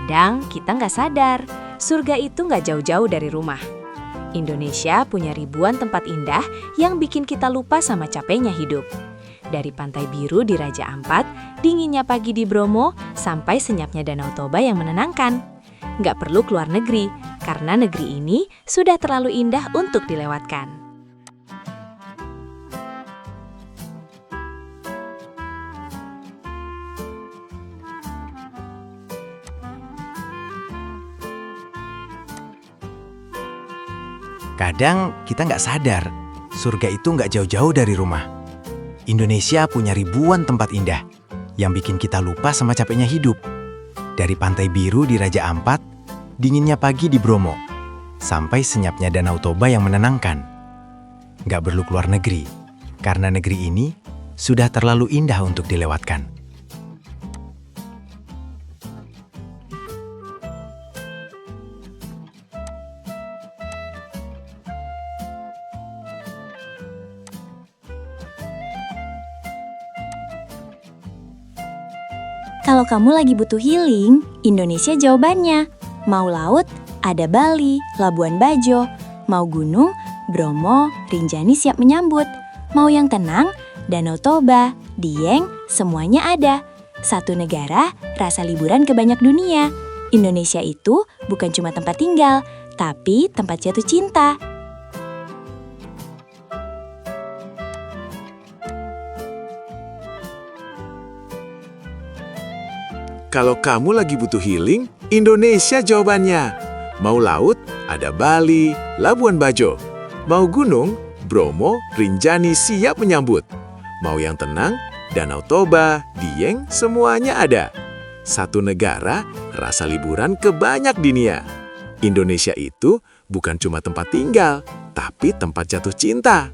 Kadang kita nggak sadar, surga itu nggak jauh-jauh dari rumah. Indonesia punya ribuan tempat indah yang bikin kita lupa sama capeknya hidup. Dari pantai biru di Raja Ampat, dinginnya pagi di Bromo, sampai senyapnya Danau Toba yang menenangkan. Nggak perlu keluar negeri, karena negeri ini sudah terlalu indah untuk dilewatkan. Kadang kita nggak sadar, surga itu nggak jauh-jauh dari rumah. Indonesia punya ribuan tempat indah yang bikin kita lupa sama capeknya hidup. Dari pantai biru di Raja Ampat, dinginnya pagi di Bromo, sampai senyapnya Danau Toba yang menenangkan. Nggak perlu keluar negeri, karena negeri ini sudah terlalu indah untuk dilewatkan. Kalau kamu lagi butuh healing, Indonesia jawabannya. Mau laut, ada Bali, Labuan Bajo. Mau gunung, Bromo, Rinjani siap menyambut. Mau yang tenang, Danau Toba, Dieng, semuanya ada. Satu negara, rasa liburan ke banyak dunia. Indonesia itu bukan cuma tempat tinggal, tapi tempat jatuh cinta. Kalau kamu lagi butuh healing, Indonesia jawabannya. Mau laut, ada Bali, Labuan Bajo. Mau gunung, Bromo, Rinjani siap menyambut. Mau yang tenang, Danau Toba, Dieng, semuanya ada. Satu negara, rasa liburan ke banyak dunia. Indonesia itu bukan cuma tempat tinggal, tapi tempat jatuh cinta.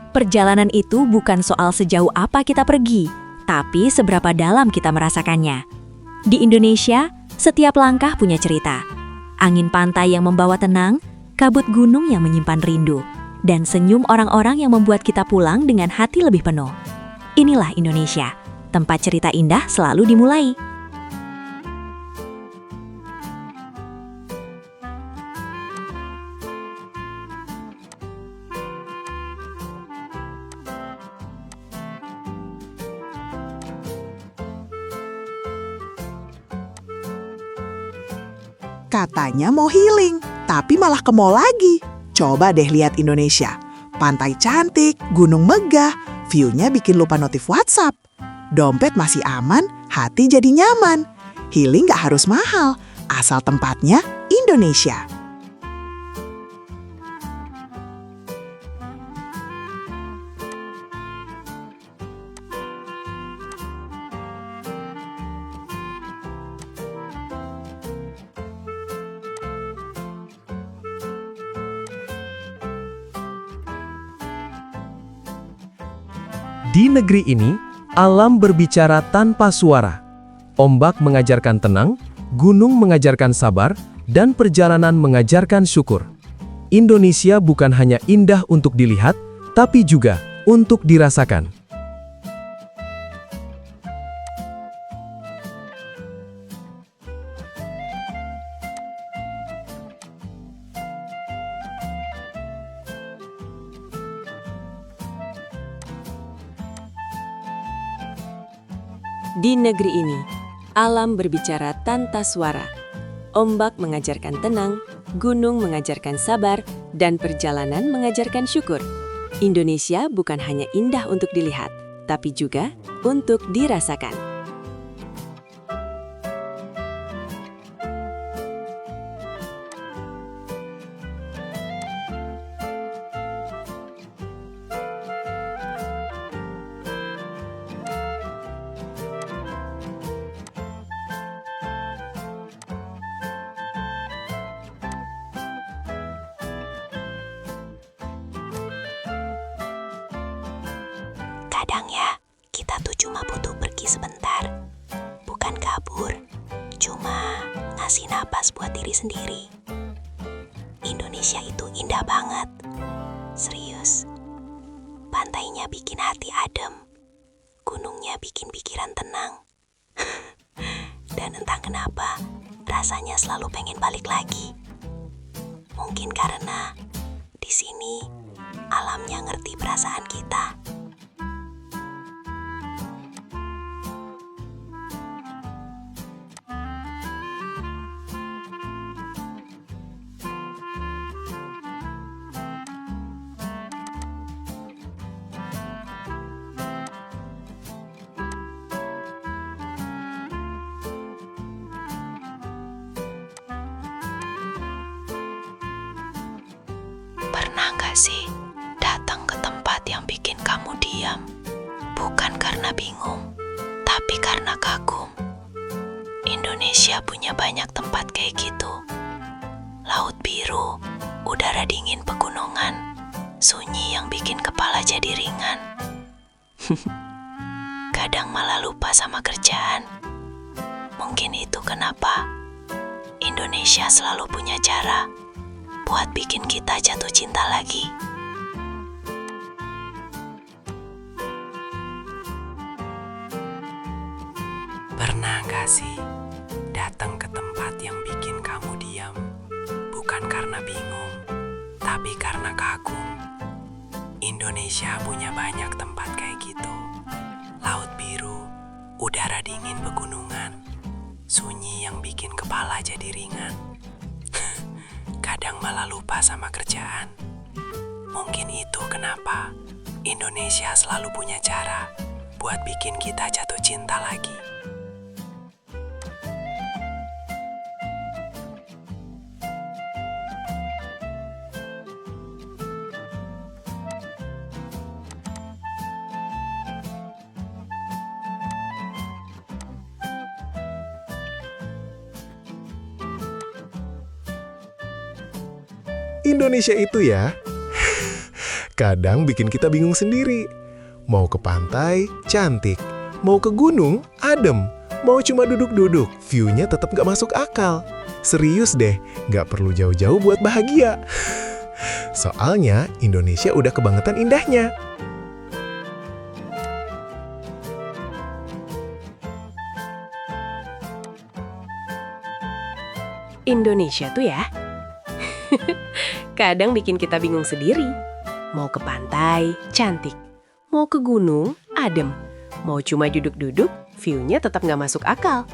Perjalanan itu bukan soal sejauh apa kita pergi, tapi seberapa dalam kita merasakannya. Di Indonesia, setiap langkah punya cerita. Angin pantai yang membawa tenang, kabut gunung yang menyimpan rindu, dan senyum orang-orang yang membuat kita pulang dengan hati lebih penuh. Inilah Indonesia, tempat cerita indah selalu dimulai. Katanya mau healing, tapi malah ke mall lagi. Coba deh lihat Indonesia. Pantai cantik, gunung megah, view-nya bikin lupa notif WhatsApp. Dompet masih aman, hati jadi nyaman. Healing gak harus mahal, asal tempatnya Indonesia. Di negeri ini, alam berbicara tanpa suara. Ombak mengajarkan tenang, gunung mengajarkan sabar, dan perjalanan mengajarkan syukur. Indonesia bukan hanya indah untuk dilihat, tapi juga untuk dirasakan. Di negeri ini, alam berbicara tanpa suara. Ombak mengajarkan tenang, gunung mengajarkan sabar, dan perjalanan mengajarkan syukur. Indonesia bukan hanya indah untuk dilihat, tapi juga untuk dirasakan. Kadang ya, kita tuh cuma butuh pergi sebentar. Bukan kabur. kasih napas buat diri sendiri. Indonesia itu indah banget. Serius. Pantainya bikin hati adem. Gunungnya bikin pikiran tenang. Dan entah kenapa, rasanya selalu pengen balik lagi. Mungkin karena di sini alamnya ngerti perasaan kita. Pernah gak sih datang ke tempat yang bikin kamu diam? Bukan karena bingung, tapi karena kagum. Indonesia punya banyak tempat kayak gitu. Laut biru, udara dingin pegunungan, sunyi yang bikin kepala jadi ringan. Kadang malah lupa sama kerjaan. Mungkin itu kenapa Indonesia selalu punya cara buat bikin kita jatuh cinta lagi. Pernah gak sih datang ke tempat yang bikin kamu diam? Bukan karena bingung, tapi karena kagum. Indonesia punya banyak tempat kayak gitu. Laut biru, udara dingin pegunungan, sunyi yang bikin kepala jadi ringan. Kadang malah lupa sama kerjaan. Mungkin itu kenapa Indonesia selalu punya cara buat bikin kita jatuh cinta lagi. Indonesia itu ya, kadang bikin kita bingung sendiri. Mau ke pantai, cantik. Mau ke gunung, adem. Mau cuma duduk-duduk, view-nya tetap gak masuk akal. Serius deh, gak perlu jauh-jauh buat bahagia. Soalnya Indonesia udah kebangetan indahnya. Indonesia tuh ya, kadang bikin kita bingung sendiri. Mau ke pantai, cantik. Mau ke gunung, adem. Mau cuma duduk-duduk, view-nya tetap nggak masuk akal.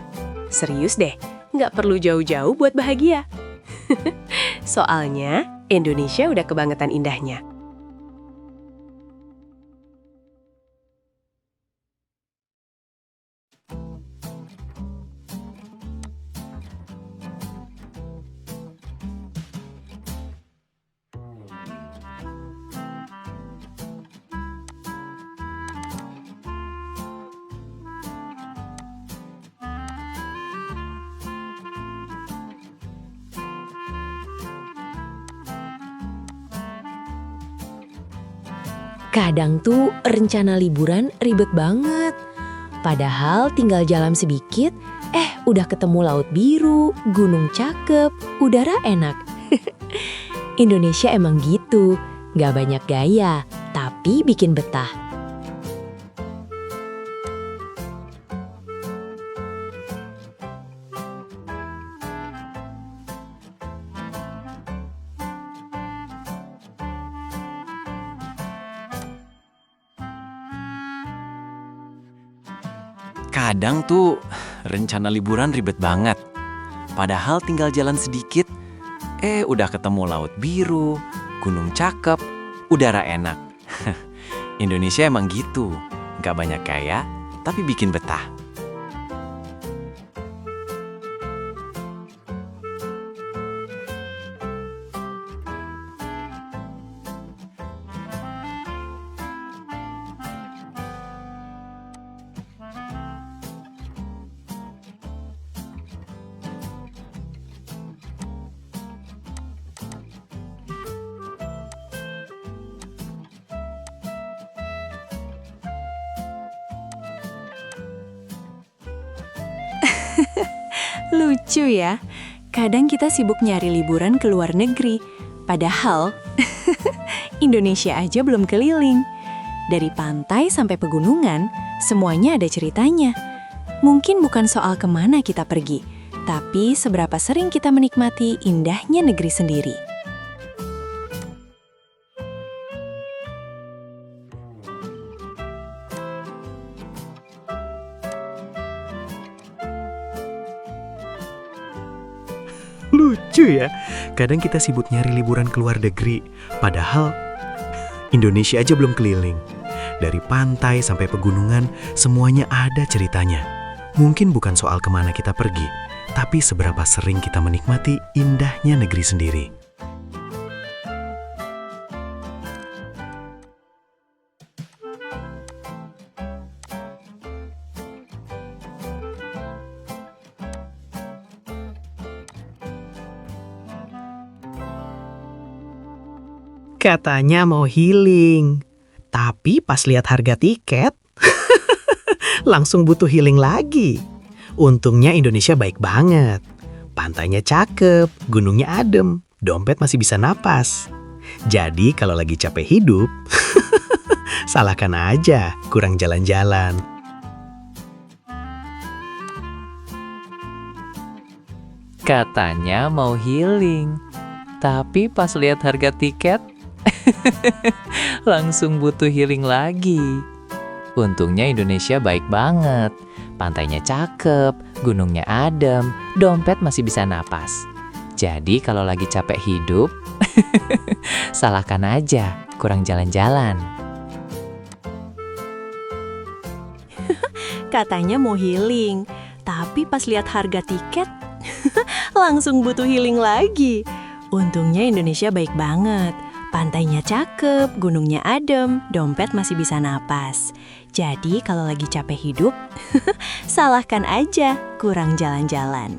Serius deh, nggak perlu jauh-jauh buat bahagia. Soalnya, Indonesia udah kebangetan indahnya. Kadang tuh rencana liburan ribet banget. Padahal tinggal jalan sedikit, udah ketemu laut biru, gunung cakep, udara enak. Indonesia emang gitu, gak banyak gaya, tapi bikin betah. Kadang tuh rencana liburan ribet banget. Padahal tinggal jalan sedikit, udah ketemu laut biru, gunung cakep, udara enak. Indonesia emang gitu, gak banyak gaya, tapi bikin betah. Lucu ya, Kadang kita sibuk nyari liburan ke luar negeri, padahal Indonesia aja belum keliling. Dari pantai sampai pegunungan, semuanya ada ceritanya. Mungkin bukan soal kemana kita pergi, tapi seberapa sering kita menikmati indahnya negeri sendiri. Lucu ya, kadang kita sibuk nyari liburan ke luar negeri, padahal Indonesia aja belum keliling. Dari pantai sampai pegunungan, semuanya ada ceritanya. Mungkin bukan soal kemana kita pergi, tapi seberapa sering kita menikmati indahnya negeri sendiri. Katanya mau healing, tapi pas lihat harga tiket, langsung butuh healing lagi. Untungnya Indonesia baik banget. Pantainya cakep, gunungnya adem, dompet masih bisa napas. Jadi kalau lagi capek hidup, salahkan aja, kurang jalan-jalan. Katanya mau healing, tapi pas lihat harga tiket, langsung butuh healing lagi. Untungnya Indonesia baik banget. Pantainya cakep, gunungnya adem, dompet masih bisa napas. Jadi kalau lagi capek hidup, salahkan aja, kurang jalan-jalan. Katanya mau healing, tapi pas lihat harga tiket, langsung butuh healing lagi. Untungnya Indonesia baik banget. Pantainya cakep, gunungnya adem, dompet masih bisa napas. Jadi kalau lagi capek hidup, salahkan aja, kurang jalan-jalan.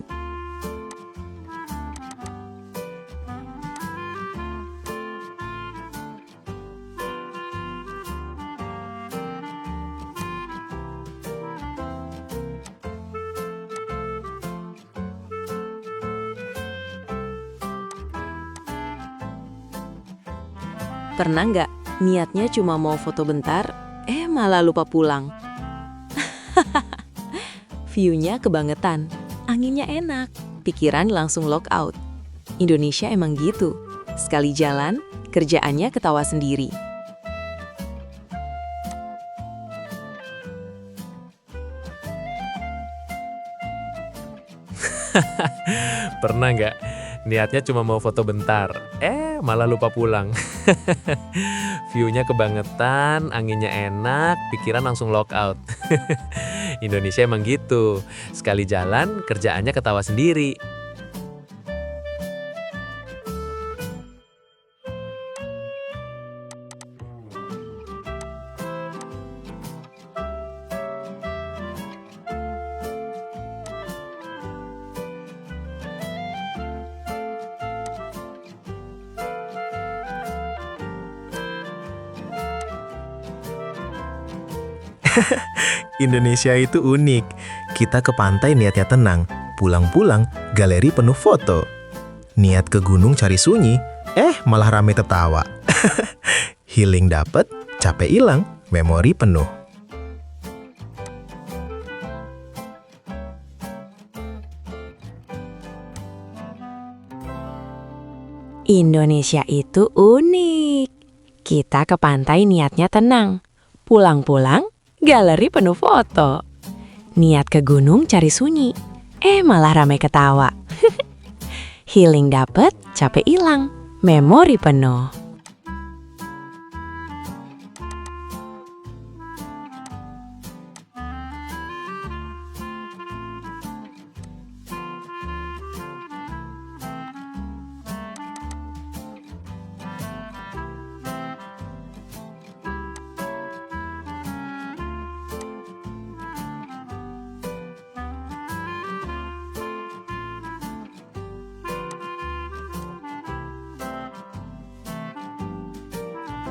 Pernah nggak niatnya cuma mau foto bentar, malah lupa pulang? View-nya kebangetan, anginnya enak, pikiran langsung lock out. Indonesia emang gitu, sekali jalan, kerjaannya ketawa sendiri. Pernah nggak? Niatnya cuma mau foto bentar, malah lupa pulang. View-nya kebangetan, anginnya enak, pikiran langsung lock out. Indonesia emang gitu, sekali jalan, kerjaannya ketawa sendiri. Indonesia itu unik. Kita ke pantai niatnya tenang, pulang-pulang galeri penuh foto. Niat ke gunung cari sunyi, malah rame tertawa. Healing dapet, capek hilang, memori penuh. Indonesia itu unik. Kita ke pantai niatnya tenang, pulang-pulang galeri penuh foto. Niat ke gunung cari sunyi, malah ramai ketawa. Healing dapet, capek hilang, memori penuh.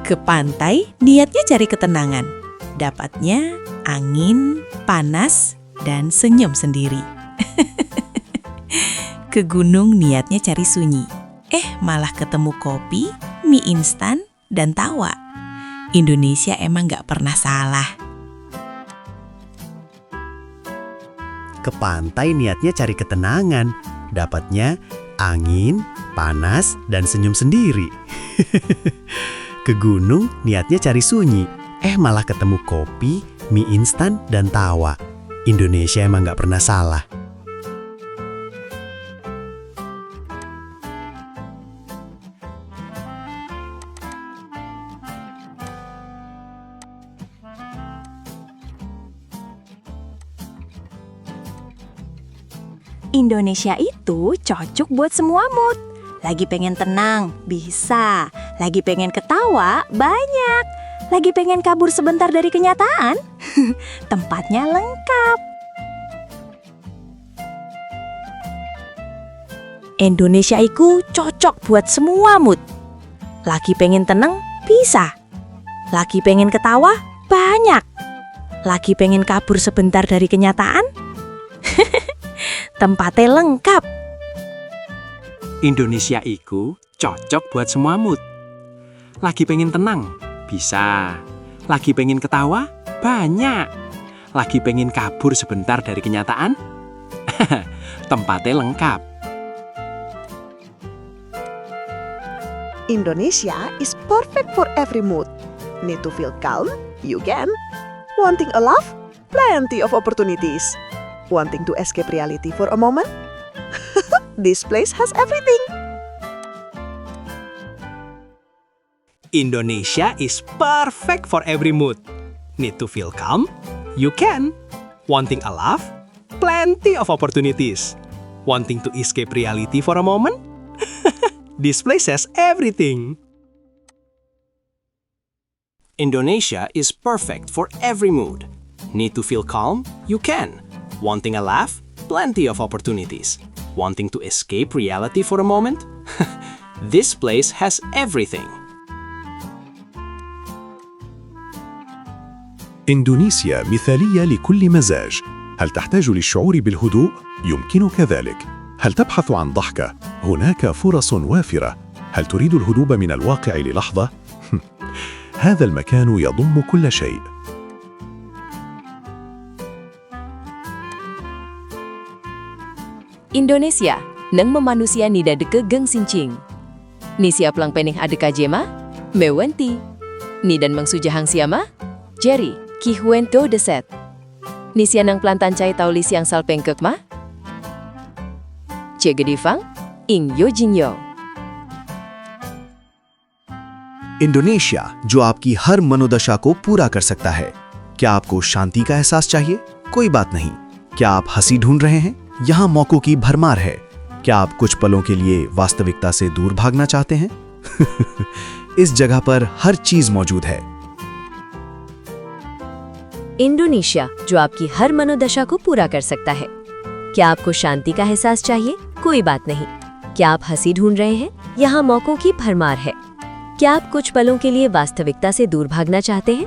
Ke pantai, niatnya cari ketenangan. Dapatnya angin, panas, dan senyum sendiri. Ke gunung niatnya cari sunyi. Malah ketemu kopi, mie instan, dan tawa. Indonesia emang gak pernah salah. Ke pantai niatnya cari ketenangan. Dapatnya angin, panas, dan senyum sendiri. Ke gunung niatnya cari sunyi. Malah ketemu kopi, mie instan, dan tawa. Indonesia emang gak pernah salah. Indonesia itu cocok buat semua mood. Lagi pengen tenang, bisa. Lagi pengen ketawa, banyak. Lagi pengen kabur sebentar dari kenyataan, tempatnya lengkap. Indonesia itu cocok buat semua mood. Lagi pengen tenang, bisa. Lagi pengen ketawa, banyak. Lagi pengen kabur sebentar dari kenyataan, tempatnya lengkap. Indonesia iku cocok buat semua mood. Lagi pengen tenang, bisa. Lagi pengen ketawa, banyak. Lagi pengen kabur sebentar dari kenyataan, tempatnya lengkap. Indonesia is perfect for every mood. Need to feel calm? You can. Wanting a laugh? Plenty of opportunities. Wanting to escape reality for a moment? This place has everything. Indonesia is perfect for every mood. Need to feel calm? You can. Wanting a laugh? Plenty of opportunities. Wanting to escape reality for a moment? This place has everything. Indonesia is perfect for every mood. Need to feel calm? You can. Wanting a laugh? Plenty of opportunities. Wanting to escape reality for a moment? This place has everything. إندونيسيا مثالية لكل مزاج. هل تحتاج للشعور بالهدوء؟ يمكنك ذلك. هل تبحث عن ضحكة؟ هناك فرص وافرة. هل تريد الهروب من الواقع للحظة؟ هذا المكان يضم كل شيء. Indonesia, nang memanusia nida deke geng sincing. Ni siap lang pening adeka jema, mewenti. Ni dan mangsujahang siama, Jerry, kihuento deset. Ni sianang plantan cai tau li siang sal pengkek ma? Cegedifang, ing yo jinyo. Indonesia जो आपकी हर मनोदशा को पूरा कर सकता है। क्या आपको शांति का एहसास चाहिए? कोई बात नहीं। क्या आप हंसी ढूंढ रहे हैं? यहाँ मौकों की भरमार है। क्या आप कुछ पलों के लिए वास्तविकता से दूर भागना चाहते हैं? इस जगह पर हर चीज मौजूद है। इंडोनेशिया जो आपकी हर मनोदशा को पूरा कर सकता है। क्या आपको शांति का एहसास चाहिए? कोई बात नहीं। क्या आप हंसी ढूंढ रहे हैं? यहाँ मौकों की भरमार है। क्या आप कुछ पलों के लिए वास्तविकता से दूर भागना चाहते हैं?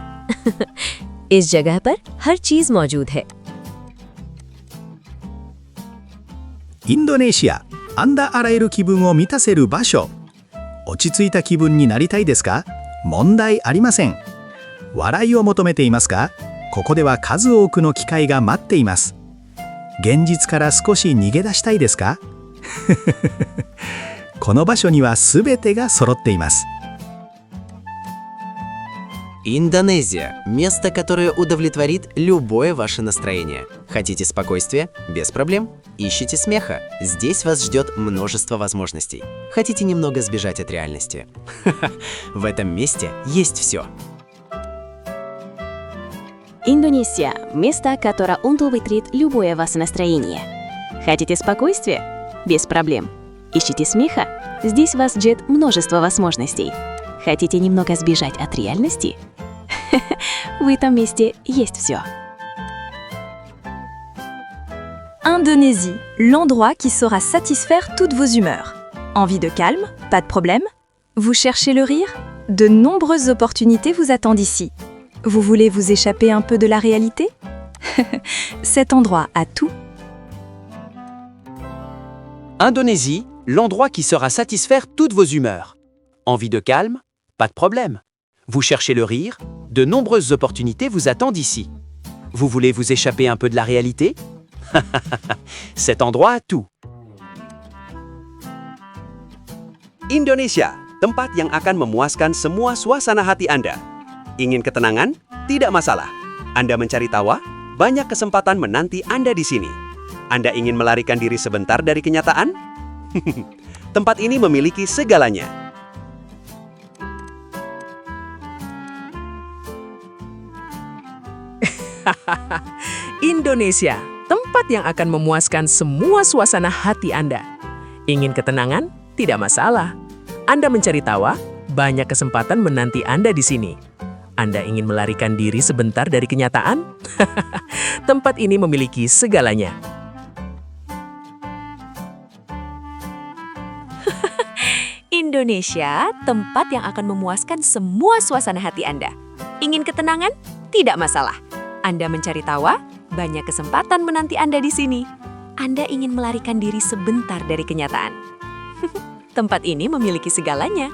इस जगह पर हर चीज मौजूद है। Indonesia、あんだあらゆる気分を満たせる場所。落ち着いた気分になりたいですか？問題ありません。笑いを求めていますか？ここでは数多くの機会が待っています。現実から少し逃げ出したいですか？この場所にはすべてが揃っています。Индонезия – место, которое удовлетворит любое ваше настроение. Хотите спокойствия? Без проблем. Ищите смеха? Здесь вас ждет множество возможностей. Хотите немного сбежать от реальности? В этом месте есть все. Индонезия – место, которое удовлетворит любое ваше настроение. Хотите спокойствия? Без проблем. Ищите смеха? Здесь вас ждет множество возможностей. Хотите немного сбежать от реальности? В этом месте есть все. Indonésie, l'endroit qui saura satisfaire toutes vos humeurs. Envie de calme? Pas de problème. Vous cherchez le rire? De nombreuses opportunités vous attendent ici. Vous voulez vous échapper un peu de la réalité? Cet endroit a tout. Indonésie, l'endroit qui saura satisfaire toutes vos humeurs. Envie de calme? Pas de problème. Vous cherchez le rire? De nombreuses opportunités vous attendent ici. Vous voulez vous échapper un peu de la réalité? Cet endroit a tout. Indonesia, tempat yang akan memuaskan semua suasana hati Anda. Ingin ketenangan? Tidak masalah. Anda mencari tawa? Banyak kesempatan menanti Anda di sini. Anda ingin melarikan diri sebentar dari kenyataan? Tempat ini memiliki segalanya. Indonesia, tempat yang akan memuaskan semua suasana hati Anda. Ingin ketenangan? Tidak masalah. Anda mencari tawa? Banyak kesempatan menanti Anda di sini. Anda ingin melarikan diri sebentar dari kenyataan? Tempat ini memiliki segalanya. Indonesia, tempat yang akan memuaskan semua suasana hati Anda. Ingin ketenangan? Tidak masalah. Anda mencari tawa? Banyak kesempatan menanti Anda di sini. Anda ingin melarikan diri sebentar dari kenyataan. Tempat ini memiliki segalanya.